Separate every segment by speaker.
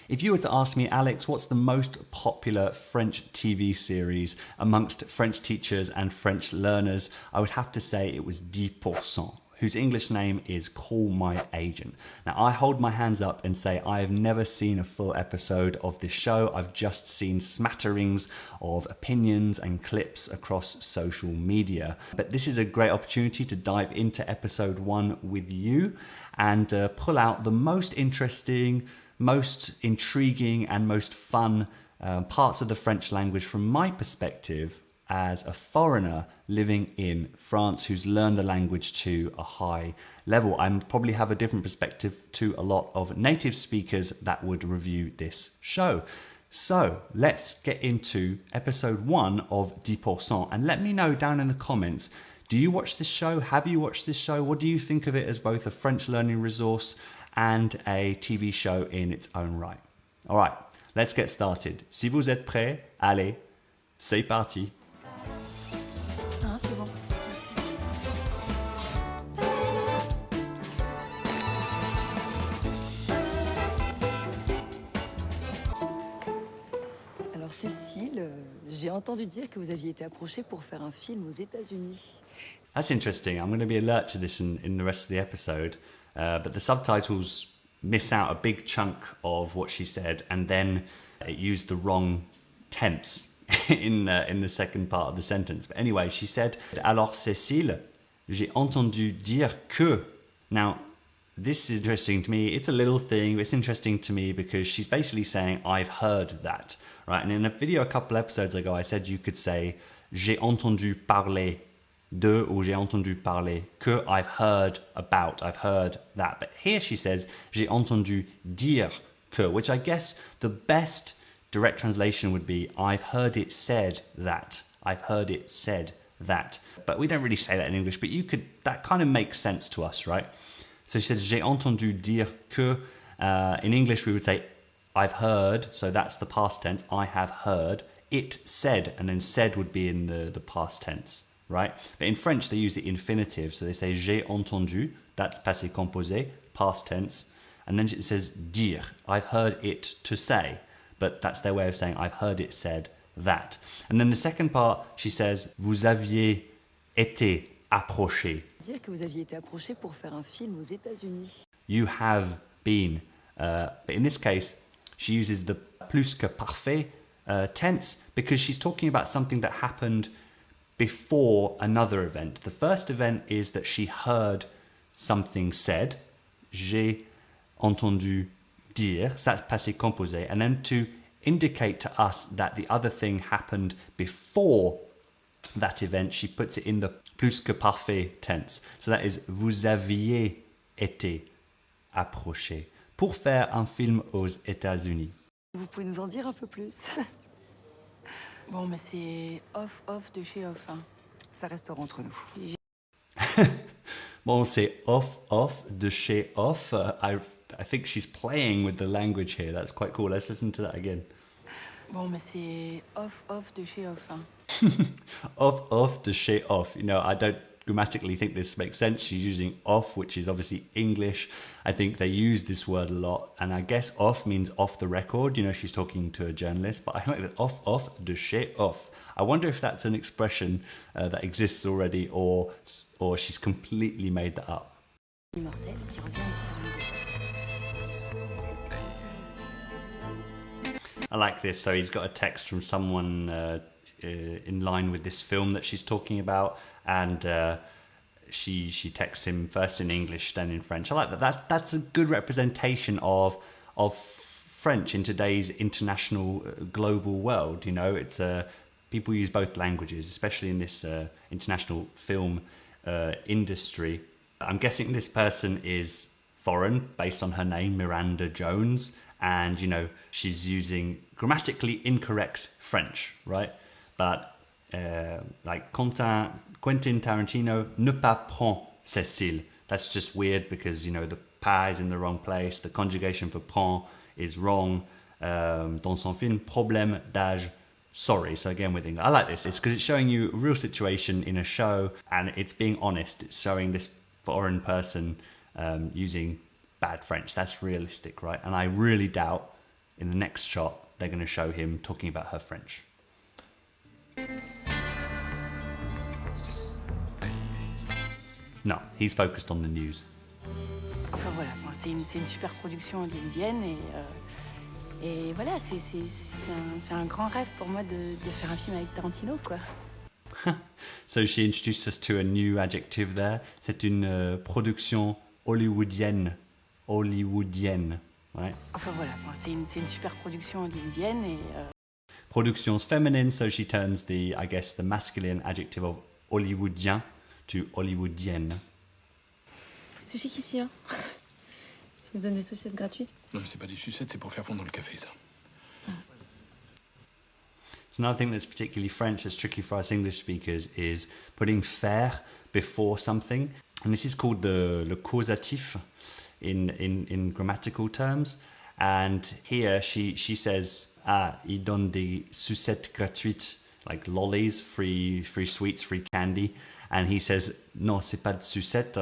Speaker 1: If you were to ask me, Alex, what's the most popular French TV series amongst French teachers and French learners, I would have to say it was 10%, whose English name is Call My Agent. Now, I hold my hands up and say I have never seen a full episode of this show. I've just seen smatterings of opinions and clips across social media. But this is a great opportunity to dive into episode 1 with you and pull out the most interesting, most intriguing and most fun parts of the French language from my perspective as a foreigner living in France who's learned the language to a high level. I probably have a different perspective to a lot of native speakers that would review this show. So let's get into episode 1 of 10% and let me know down in the comments, do you watch this show? Have you watched this show? What do you think of it as both a French learning resource and a TV show in its own right? All right, let's get started. Si vous êtes prêts, allez, c'est parti.
Speaker 2: Ah, c'est bon. Merci.
Speaker 3: Alors Cécile, j'ai entendu dire que vous aviez été approchée pour faire un film aux États-Unis.
Speaker 1: That's interesting. I'm going to be alert to this in the rest of the episode, but the subtitles miss out a big chunk of what she said, and then it used the wrong tense in the second part of the sentence. But anyway, she said, alors Cécile, j'ai entendu dire que. Now, this is interesting to me. It's a little thing, but it's interesting to me because she's basically saying, I've heard that, right? And in a video a couple episodes ago, I said you could say, j'ai entendu parler de, or j'ai entendu parler que, I've heard about, I've heard that. But here she says, j'ai entendu dire que, which I guess the best direct translation would be, I've heard it said that. I've heard it said that. But we don't really say that in English, but that kind of makes sense to us, right? So she says, j'ai entendu dire que. In English, we would say, I've heard. So that's the past tense. I have heard it said, and then said would be in the past tense, right? But in French, they use the infinitive. So they say, j'ai entendu. That's passé composé, past tense. And then it says dire. I've heard it to say. But that's their way of saying, I've heard it said that. And then the second part, she says, vous aviez été approché.
Speaker 3: Dire que vous aviez été approchée pour faire un film aux États-Unis.
Speaker 1: You have been. But in this case, she uses the plus-que-parfait tense because she's talking about something that happened before another event. The first event is that she heard something said. J'ai entendu dire, so that's passé composé, and then to indicate to us that the other thing happened before that event, she puts it in the plus-que-parfait tense. So that is, vous aviez été approché pour faire un film aux États-Unis.
Speaker 3: Vous pouvez nous en dire un peu plus?
Speaker 2: Bon, mais c'est off de chez off. Hein.
Speaker 3: Ça restera entre nous.
Speaker 1: Bon, c'est off de chez off. I think she's playing with the language here. That's quite cool. Let's listen to that again.
Speaker 2: Bon, mais c'est off de chez off. Hein.
Speaker 1: Off de chez off. You know, I don't grammatically think this makes sense. She's using off, which is obviously English. I think they use this word a lot. And I guess off means off the record. You know, she's talking to a journalist. But I like that off de chez off. I wonder if that's an expression that exists already or she's completely made that up.
Speaker 3: Immortel qui revient aux États-Unis.
Speaker 1: I like this. So he's got a text from someone in line with this film that she's talking about, and she texts him first in English, then in French. I like that. That's a good representation of French in today's international global world. You know, it's people use both languages, especially in this international film industry. I'm guessing this person is foreign based on her name, Miranda Jones. And, you know, she's using grammatically incorrect French, right? But like Quentin Tarantino, ne pas prend Cécile. That's just weird because, you know, the pas is in the wrong place. The conjugation for prend is wrong. Dans son film, problème d'âge, sorry. So again, with English, I like this. It's because it's showing you a real situation in a show and it's being honest. It's showing this foreign person using bad French. That's realistic, right? And I really doubt in the next shot, they're going to show him talking about her French. No, he's focused on the news.
Speaker 2: Enfin voilà, c'est une super production hollywoodienne et voilà, c'est un grand rêve pour moi de faire un film avec Tarantino, quoi.
Speaker 1: So she introduced us to a new adjective there. C'est une production hollywoodienne. Hollywoodienne, right?
Speaker 2: Enfin voilà, c'est une super production hollywoodienne et...
Speaker 1: Production's feminine, so she turns the masculine adjective of hollywoodien to hollywoodienne.
Speaker 4: C'est chic ici, hein. Ça donne des sucettes gratuites.
Speaker 5: Non, mais c'est pas des sucettes, c'est pour faire fondre le café, ça.
Speaker 1: So another thing that's particularly French that's tricky for us English speakers is putting faire before something. And this is called the causatif in grammatical terms. And here she says, il donne des sucettes gratuites, like lollies, free sweets, free candy. And he says, non, c'est pas de sucettes,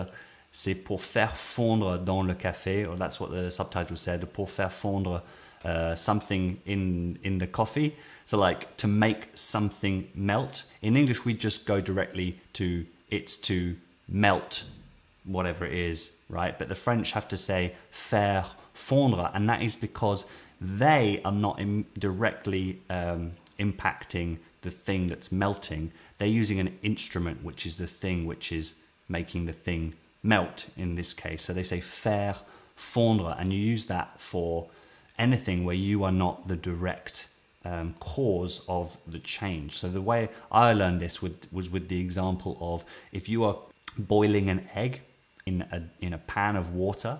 Speaker 1: c'est pour faire fondre dans le café. Or that's what the subtitle said, pour faire fondre something in the coffee. So like to make something melt. In English, we just go directly to it's to melt whatever it is, right? But the French have to say faire fondre, and that is because they are not directly impacting the thing that's melting. They're using an instrument, which is the thing which is making the thing melt in this case. So they say faire fondre, and you use that for anything where you are not the direct cause of the change. So the way I learned this was with the example of if you are boiling an egg in a pan of water,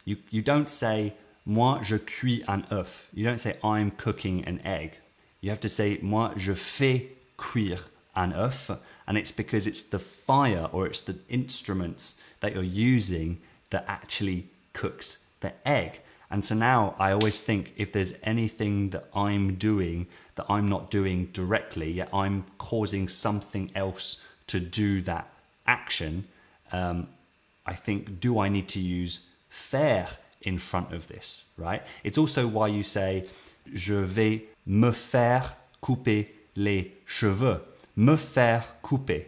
Speaker 1: you don't say moi je cuis un œuf. You don't say I'm cooking an egg. You have to say moi je fais cuire un œuf, and it's because it's the fire or it's the instruments that you're using that actually cooks the egg. And so now I always think if there's anything that I'm doing that I'm not doing directly, yet I'm causing something else to do that action, I think, do I need to use faire in front of this, right? It's also why you say, je vais me faire couper les cheveux. Me faire couper.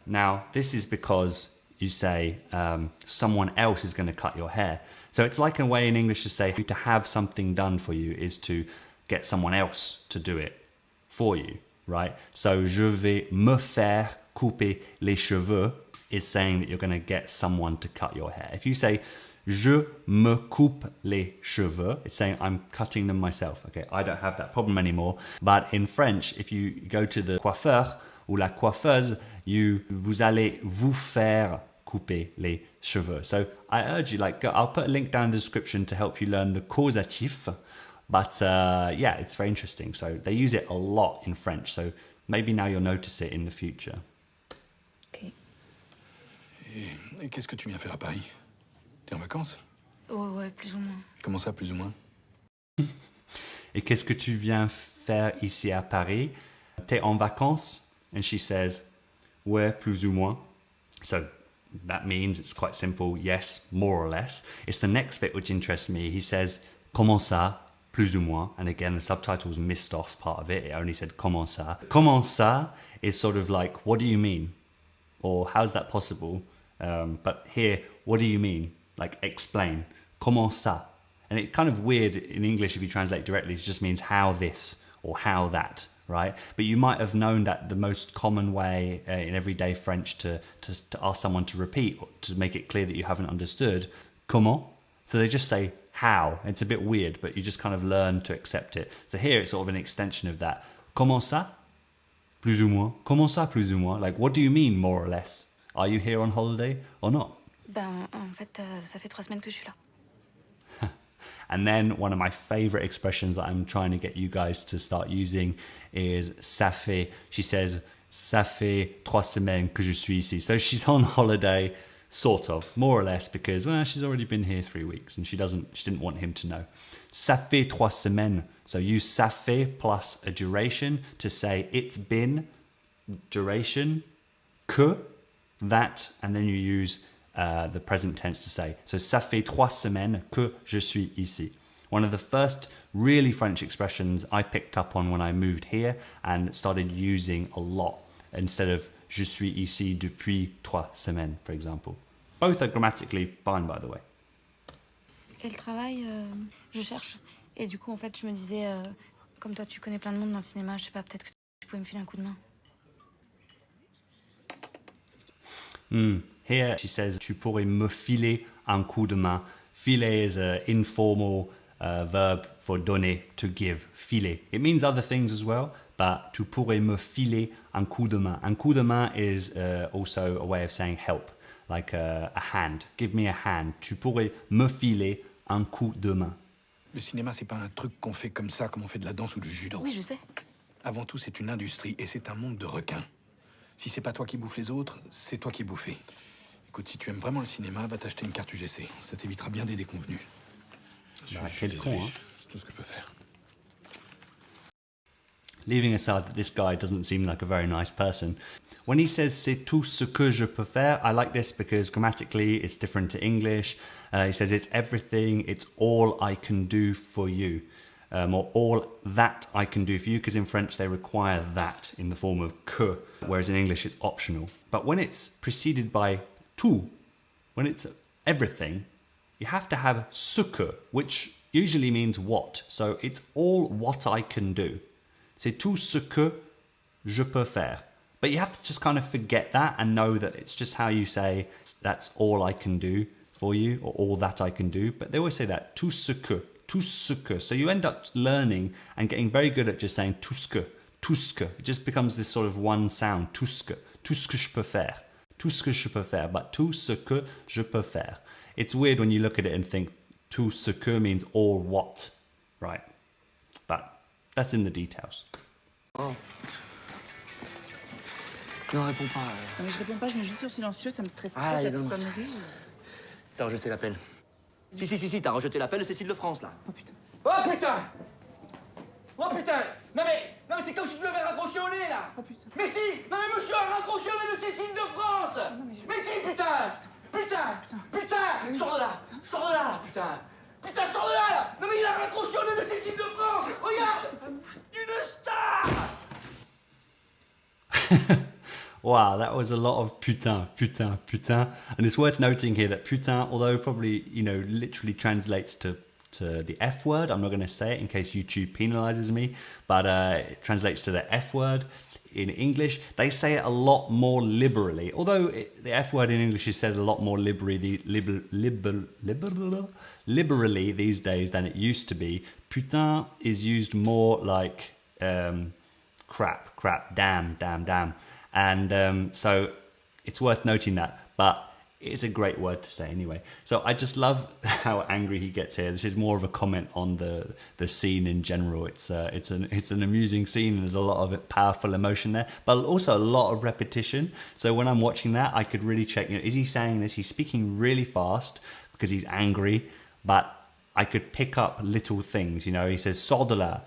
Speaker 1: Now, this is because you say someone else is going to cut your hair. So it's like a way in English to say to have something done for you is to get someone else to do it for you, right? So je vais me faire couper les cheveux is saying that you're going to get someone to cut your hair. If you say je me coupe les cheveux, it's saying I'm cutting them myself. Okay, I don't have that problem anymore. But in French, if you go to the coiffeur ou la coiffeuse, vous allez vous faire couper les cheveux. So I urge you, I'll put a link down in the description to help you learn the causatif. But yeah, it's very interesting. So they use it a lot in French. So maybe now you'll notice it in the future.
Speaker 4: Ok.
Speaker 5: Et qu'est-ce que tu viens faire à Paris? T'es en vacances?
Speaker 4: Oh, ouais, plus ou moins.
Speaker 5: Comment ça, plus ou moins?
Speaker 1: Et qu'est-ce que tu viens faire ici à Paris? T'es en vacances? And she says, ouais, plus ou moins. So that means it's quite simple. Yes, more or less. It's the next bit which interests me. He says, comment ça? Plus ou moins. And again, the subtitles missed off part of it. It only said comment ça. Comment ça is sort of like, what do you mean? Or how's that possible? But here, what do you mean? Like, explain. Comment ça? And it's kind of weird in English if you translate directly. It just means how this or how that, right? But you might have known that the most common way in everyday French to ask someone to repeat, to make it clear that you haven't understood, comment? So they just say how. It's a bit weird, but you just kind of learn to accept it. So here it's sort of an extension of that. Comment ça? Plus ou moins. Comment ça, plus ou moins? Like, what do you mean, more or less? Are you here on holiday or not?
Speaker 4: Ben, en fait, ça fait 3 semaines que je suis là.
Speaker 1: And then one of my favorite expressions that I'm trying to get you guys to start using is ça fait. She says, ça fait 3 semaines que je suis ici. So she's on holiday, sort of, more or less, because, well, she's already been here 3 weeks and she didn't want him to know. Ça fait 3 semaines. So use ça fait plus a duration to say it's been, duration, que, that, and then you use the present tense to say. So ça fait 3 semaines que je suis ici. One of the first really French expressions I picked up on when I moved here and started using a lot instead of je suis ici depuis 3 semaines, for example. Both are grammatically fine, by the way.
Speaker 4: Et le travail, je cherche. Et du coup, en fait, je me disais, comme toi, tu connais plein de monde dans le cinéma, je sais pas, peut-être que tu pouvais me filer un coup de main.
Speaker 1: Here she says, tu pourrais me filer un coup de main. Filer is an informal verb for donner, to give. Filer. It means other things as well, but tu pourrais me filer un coup de main. Un coup de main is also a way of saying help, like a hand. Give me a hand. Tu pourrais me filer un coup de main.
Speaker 5: Le cinéma, c'est pas un truc qu'on fait comme ça, comme on fait de la danse ou du judo.
Speaker 4: Oui, je sais.
Speaker 5: Avant tout, c'est une industrie et c'est un monde de requins. Si c'est pas toi qui bouffes les autres, c'est toi qui es bouffé. Écoute, si tu aimes vraiment le cinéma, va t'acheter une carte UGC. Ça t'évitera bien des déconvenus.
Speaker 1: Quel con, hein?
Speaker 5: C'est tout ce que je peux faire.
Speaker 1: Leaving aside that this guy doesn't seem like a very nice person, when he says c'est tout ce que je peux faire, I like this because grammatically it's different to English. He says it's everything, it's all I can do for you, or all that I can do for you, because in French they require that in the form of que, whereas in English it's optional. But when it's preceded by tout, when it's everything, you have to have ce que, which usually means what. So it's all what I can do. C'est tout ce que je peux faire. But you have to just kind of forget that and know that it's just how you say that's all I can do for you, or all that I can do. But they always say that, tout ce que, tout ce que. So you end up learning and getting very good at just saying tout ce que, tout ce que. It just becomes this sort of one sound, tout ce que je peux faire, tout ce que je peux faire, but tout ce que je peux faire. It's weird when you look at it and think tout ce que means all what, right? But that's in the details.
Speaker 6: Oh. Non, réponds pas.
Speaker 7: Non, mais je réponds pas, je mets juste sur silencieux, ça me stresse
Speaker 6: Ah,
Speaker 7: trop,
Speaker 6: il y a
Speaker 7: cette
Speaker 6: donc-
Speaker 7: sonnerie.
Speaker 6: T'as rejeté l'appel. Si, t'as rejeté l'appel de Cécile de France, là.
Speaker 7: Oh putain.
Speaker 6: Oh putain! Oh putain! Non mais c'est comme si tu l'avais raccroché au nez, là!
Speaker 7: Oh putain.
Speaker 6: Mais si! Non mais monsieur a raccroché au nez de Cécile de France!
Speaker 7: non, mais je-
Speaker 6: Mais si, putain! Putain! Sors de là, putain! Putain, sors de là! Non mais il a raccroché au nez de Cécile de France! Regarde! Une star!
Speaker 1: Wow, that was a lot of putain, putain, putain. And it's worth noting here that putain, although probably, literally translates to the F word, I'm not going to say it in case YouTube penalizes me, but it translates to the F word in English. They say it a lot more liberally, although the F word in English is said a lot more liberally these days than it used to be. Putain is used more like crap, damn. And so it's worth noting that, but it's a great word to say anyway. So I just love how angry he gets here. This is more of a comment on the scene in general. It's an amusing scene, and there's a lot of powerful emotion there, but also a lot of repetition. So when I'm watching that, I could really check, is he saying this? He's speaking really fast because he's angry, but I could pick up little things, he says, sors de là,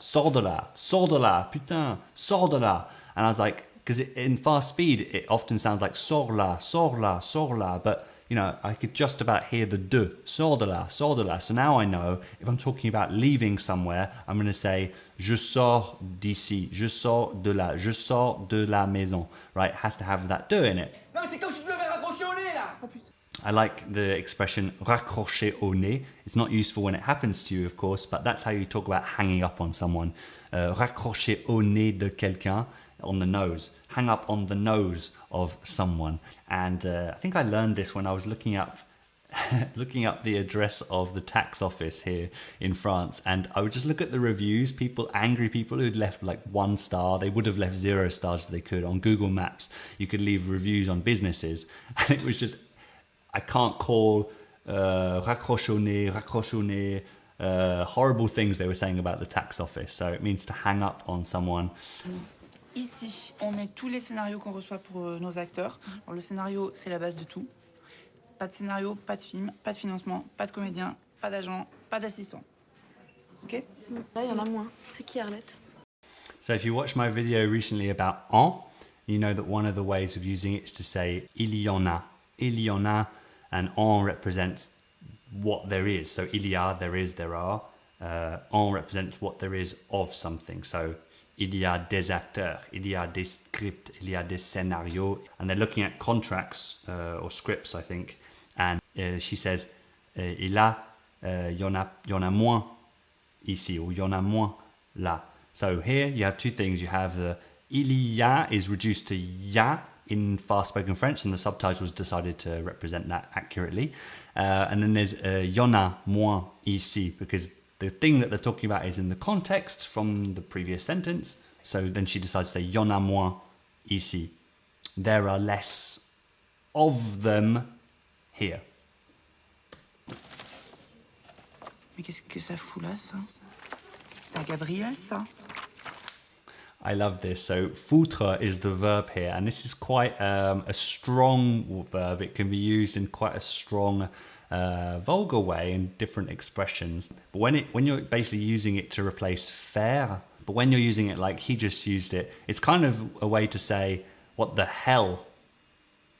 Speaker 1: putain, sors de là. And I was like, because in fast speed, it often sounds like sors là, but I could just about hear the de, sors de là. So now I know if I'm talking about leaving somewhere, I'm going to say, je sors d'ici, je sors de là, je sors de la maison, right? It has to have that de in it.
Speaker 6: Non mais c'est comme si tu l'avais raccroché au nez, là!
Speaker 7: Oh putain.
Speaker 1: I like the expression raccrocher au nez. It's not useful when it happens to you, of course, but that's how you talk about hanging up on someone. Raccrocher au nez de quelqu'un, on the nose. Hang up on the nose of someone. And I think I learned this when I was looking up the address of the tax office here in France, and I would just look at the reviews, angry people who'd left like 1 star. They would have left 0 stars if they could. On Google Maps, you could leave reviews on businesses, and it was just, I can't call raccroche au nez, horrible things they were saying about the tax office. So it means to hang up on someone.
Speaker 7: Ici, on met tous les scénarios qu'on reçoit pour nos acteurs. Alors, le scénario, c'est la base de tout. Pas de scénario, pas de film, pas de financement, pas de comédien, pas d'agent, pas d'assistant. Ok?
Speaker 4: Là, il y en a moins. C'est qui, Arlette?
Speaker 1: So if you watched my video recently about en, you know that one of the ways of using it is to say il y en a, and en represents what there is. So il y a, there is, there are. En represents what there is of something. So, il y a des acteurs, il y a des scripts, il y a des scénarios. And they're looking at contracts or scripts, I think. And she says, il y en a moins ici, or il y en a moins là. So here you have two things. You have the il y a is reduced to ya in fast-spoken French, and the subtitles decided to represent that accurately. And then there's y en a moins ici, because the thing that they're talking about is in the context from the previous sentence. So then she decides to say y en a moins ici. There are less of them here.
Speaker 7: Mais qu'est-ce que ça fout là, ça? C'est à Gabriel, ça?
Speaker 1: I love this. So foutre is the verb here, and this is quite a strong verb. It can be used in quite a strong vulgar way in different expressions. But when you're basically using it to replace faire, but when you're using it like he just used it, it's kind of a way to say, what the hell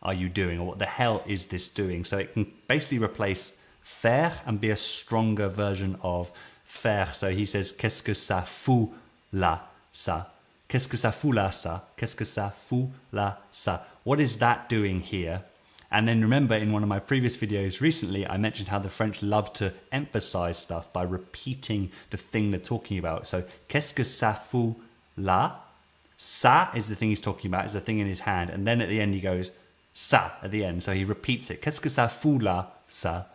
Speaker 1: are you doing? Or what the hell is this doing? So it can basically replace faire and be a stronger version of faire. So he says, qu'est-ce que ça fout là, ça? Qu'est-ce que ça fout là, ça? Qu'est-ce que ça fout là, ça? What is that doing here? And then remember, in one of my previous videos recently, I mentioned how the French love to emphasize stuff by repeating the thing they're talking about. So, qu'est-ce que ça fout là? Ça is the thing he's talking about, is the thing in his hand. And then at the end he goes, ça at the end. So he repeats it. Qu'est-ce que ça fout là, ça?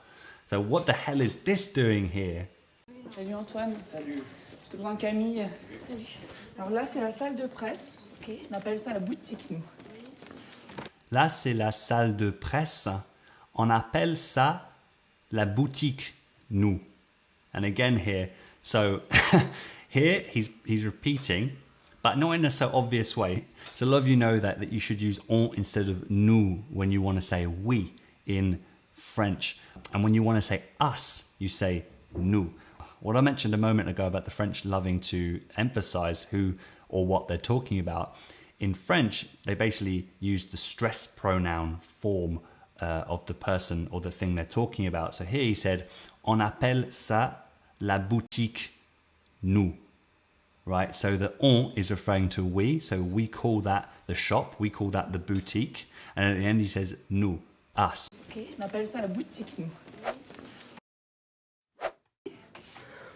Speaker 1: So what the hell is this doing here?
Speaker 7: Salut Antoine.
Speaker 6: Salut.
Speaker 7: Je te présente Camille.
Speaker 4: Salut.
Speaker 7: Alors là, c'est la salle de presse.
Speaker 4: Ok.
Speaker 7: On appelle ça la boutique, nous.
Speaker 1: Là, c'est la salle de presse. On appelle ça la boutique, nous. And again here, so here he's repeating, but not in a so obvious way. So a lot of you know that you should use on instead of nous when you want to say we in French. And when you want to say us, you say nous. What I mentioned a moment ago about the French loving to emphasize who or what they're talking about, in French, they basically use the stress pronoun form of the person or the thing they're talking about. So here he said, on appelle ça la boutique, nous. Right? So the on is referring to we. So we call that the shop. We call that the boutique. And at the end he says, nous, us.
Speaker 4: Ok.
Speaker 7: On appelle ça la boutique, nous.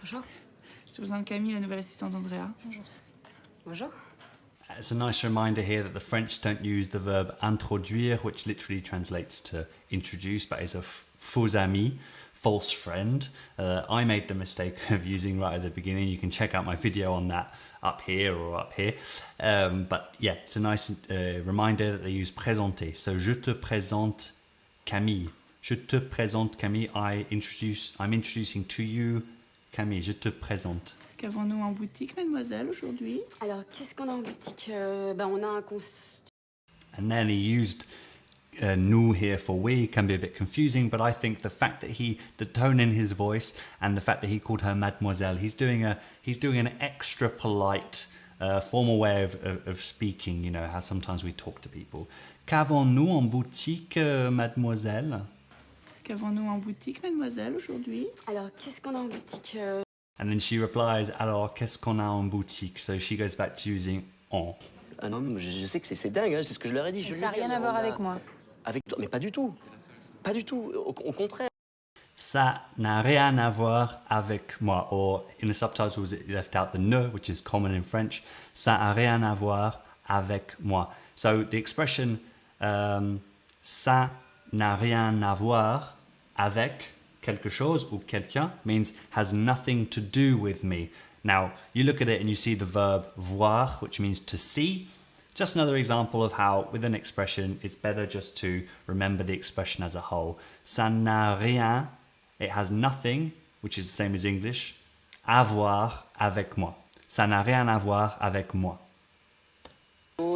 Speaker 4: Bonjour.
Speaker 7: Je te présente Camille, la nouvelle assistante d'Andrea.
Speaker 4: Bonjour. Bonjour.
Speaker 1: It's a nice reminder here that the French don't use the verb introduire, which literally translates to introduce, but is a faux ami, false friend. I made the mistake of using right at the beginning. You can check out my video on that up here or up here. But yeah, it's a nice reminder that they use présenter. So, je te présente Camille. Je te présente Camille. I'm introducing to you Camille. Je te présente.
Speaker 7: Qu'avons-nous en boutique, mademoiselle, aujourd'hui?
Speaker 8: Alors, qu'est-ce qu'on a en boutique? On a un costume.
Speaker 1: And then he used nous here for we can be a bit confusing, but I think the fact that the tone in his voice and the fact that he called her mademoiselle, he's doing an extra polite, formal way of speaking. You know how sometimes we talk to people. Qu'avons-nous en boutique, mademoiselle?
Speaker 7: Qu'avons-nous en boutique, mademoiselle, aujourd'hui?
Speaker 8: Alors, qu'est-ce qu'on a en boutique?
Speaker 1: And then she replies, alors qu'est-ce qu'on a en boutique? So she goes back to using en.
Speaker 6: Ah non, je sais que c'est dingue, hein, c'est ce que je leur ai dit.
Speaker 2: Ça n'a rien à voir avec moi.
Speaker 6: Avec toi, mais pas du tout. Pas du tout, au contraire.
Speaker 1: Ça n'a rien à voir avec moi. Or in the subtitles it left out the ne, which is common in French. Ça n'a rien à voir avec moi. So the expression ça n'a rien à voir avec quelque chose ou quelqu'un means has nothing to do with me. Now, you look at it and you see the verb voir, which means to see. Just another example of how, with an expression, it's better just to remember the expression as a whole. Ça n'a rien, it has nothing, which is the same as English, à voir avec moi. Ça n'a rien à voir avec moi.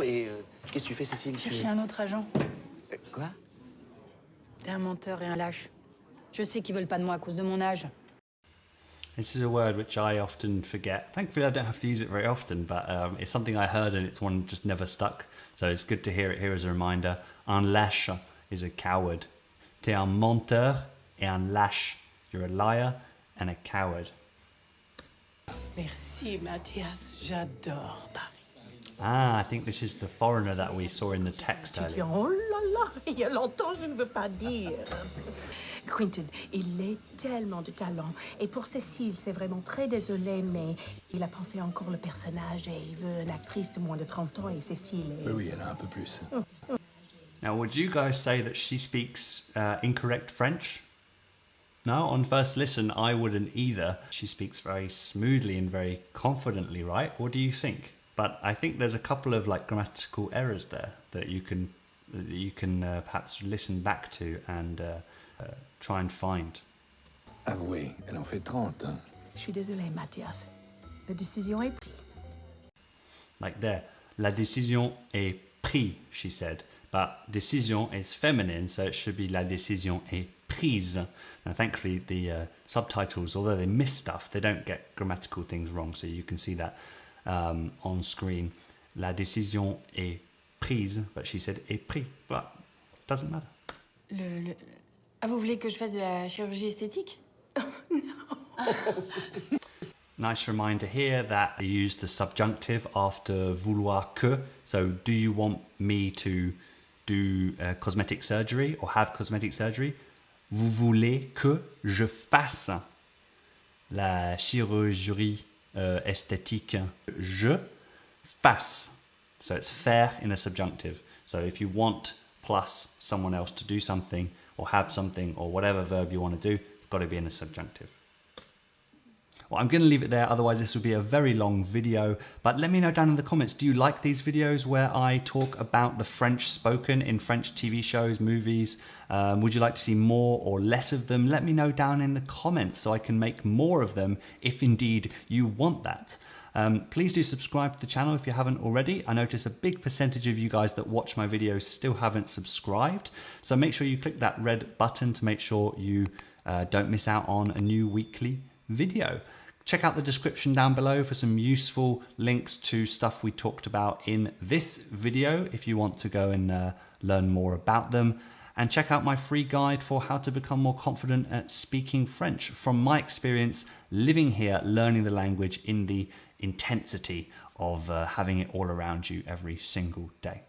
Speaker 6: Et qu'est-ce que tu fais, Cécile?
Speaker 2: Chercher un autre agent.
Speaker 6: Quoi?
Speaker 2: T'es un menteur et un lâche. Je sais qu'ils veulent pas de moi à cause de mon âge.
Speaker 1: This is a word which I often forget. Thankfully, I don't have to use it very often, but it's something I heard and it's one that just never stuck. So it's good to hear it here as a reminder. Un lâche is a coward. T'es un menteur et un lâche. You're a liar and a coward.
Speaker 9: Merci, Mathias. J'adore Paris.
Speaker 1: Ah, I think this is the foreigner that we saw in the text earlier.
Speaker 9: Oh là là, il y a longtemps, je ne veux pas dire. Quentin, il est tellement de talent. Et pour Cécile, c'est vraiment très désolé, mais il a pensé encore le personnage et il veut une actrice de moins de 30 ans et Cécile est...
Speaker 5: Oui, elle a un peu plus.
Speaker 1: Now, would you guys say that she speaks incorrect French? No, on first listen, I wouldn't either. She speaks very smoothly and very confidently, right? What do you think? But I think there's a couple of like grammatical errors there that you can perhaps listen back to and try and find.
Speaker 5: Avouez, elle en fait 30. Hein.
Speaker 9: Je suis désolée, Mathias. La décision est prise.
Speaker 1: Like there, la décision est prise, she said. But décision is feminine, so it should be la décision est prise. Now, thankfully, the subtitles, although they miss stuff, they don't get grammatical things wrong, so you can see that on screen. La décision est prise, but she said est pris, but it doesn't matter.
Speaker 4: Ah, vous voulez que je fasse de la chirurgie esthétique?
Speaker 1: Nice reminder here that I used the subjunctive after vouloir que. So, do you want me to do cosmetic surgery or have cosmetic surgery? Vous voulez que je fasse la chirurgie esthétique? Je fasse. So it's faire in a subjunctive. So if you want plus someone else to do something or have something or whatever verb you want to do, it's got to be in a subjunctive. Well, I'm going to leave it there, otherwise this will be a very long video. But let me know down in the comments, do you like these videos where I talk about the French spoken in French TV shows, movies? Would you like to see more or less of them? Let me know down in the comments so I can make more of them if indeed you want that. Please do subscribe to the channel if you haven't already. I notice a big percentage of you guys that watch my videos still haven't subscribed. So make sure you click that red button to make sure you don't miss out on a new weekly video. Check out the description down below for some useful links to stuff we talked about in this video if you want to go and learn more about them. And check out my free guide for how to become more confident at speaking French from my experience living here, learning the language in the intensity of having it all around you every single day.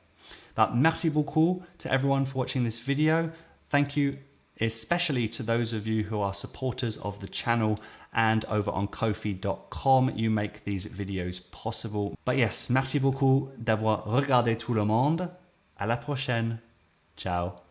Speaker 1: But merci beaucoup to everyone for watching this video. Thank you especially to those of you who are supporters of the channel and over on Ko-fi.com, you make these videos possible. But yes, merci beaucoup d'avoir regardé tout le monde. À la prochaine. Ciao.